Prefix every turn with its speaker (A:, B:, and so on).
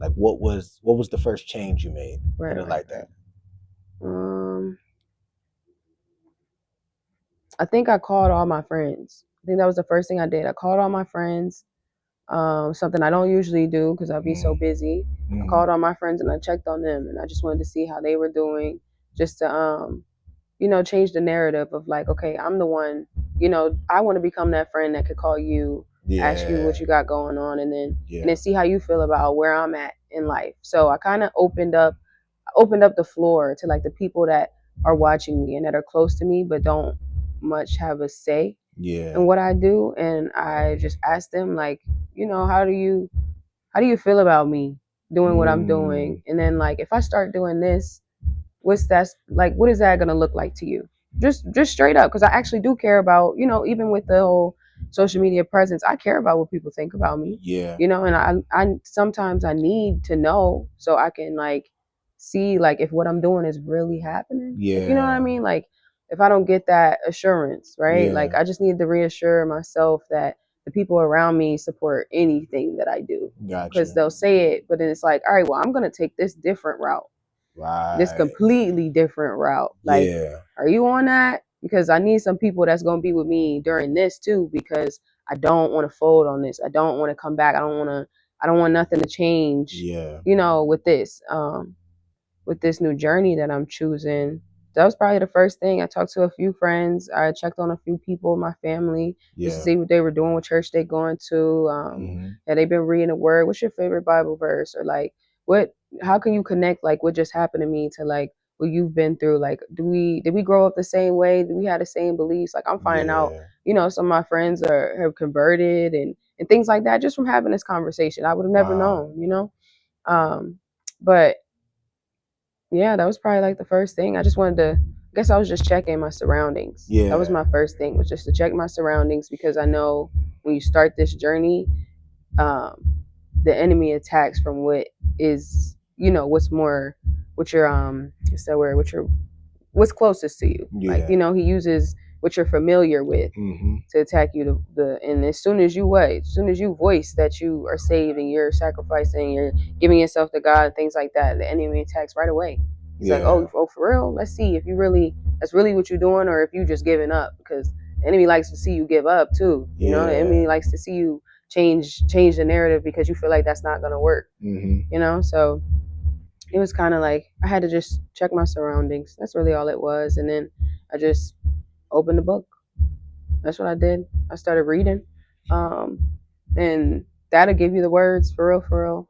A: Like, what was the first change you made? Put it like that.
B: I think I called all my friends. I think that was the first thing I did. I called all my friends. Something I don't usually do because I'll be so busy. I called all my friends and I checked on them, and I just wanted to see how they were doing, just to change the narrative of like, okay, I'm the one. I want to become that friend that could call you, ask you what you got going on, and then see how you feel about where I'm at in life. So I kind of opened up the floor to like the people that are watching me and that are close to me but don't much have a say in what I do. And I just asked them like, how do you feel about me doing what I'm doing? And then like if I start doing this, what is that gonna look like to you? Just straight up, because I actually do care about, even with the whole social media presence, I care about what people think about me. And I sometimes I need to know so I can like see like if what I'm doing is really happening. If you know what I mean? Like if I don't get that assurance, right? Like I just need to reassure myself that the people around me support anything that I do. Because they'll say it, but then it's like, all right, well, I'm gonna take this different route. This completely different route. Like, are you on that? Because I need some people that's gonna be with me during this too, because I don't want to fold on this. I don't want to come back. I don't want nothing to change. With this new journey that I'm choosing. That was probably the first thing. I talked to a few friends. I checked on a few people in my family just to see what they were doing, what church they going to. Have they been reading the word? What's your favorite Bible verse? Or like how can you connect like what just happened to me to like what you've been through? Like did we grow up the same way? Do we have the same beliefs? Like I'm finding out, some of my friends have converted and things like that just from having this conversation. I would have never known. But yeah, that was probably like the first thing. I just wanted to, I guess I was just checking my surroundings. That was my first thing, was just to check my surroundings, because I know when you start this journey, um, the enemy attacks from what is, what's more, what your, what's that word, what's closest to you. Like, he uses what you're familiar with to attack you. And as soon as you voice that you are saved and you're sacrificing, you're giving yourself to God, things like that, the enemy attacks right away. He's like, oh, for real? Let's see if that's really what you're doing, or if you just giving up, because the enemy likes to see you give up too. The enemy likes to see you change the narrative because you feel like that's not gonna work. So it was kind of like I had to just check my surroundings. That's really all it was. And then I just opened the book. That's what I did. I started reading. And that'll give you the words for real, for real.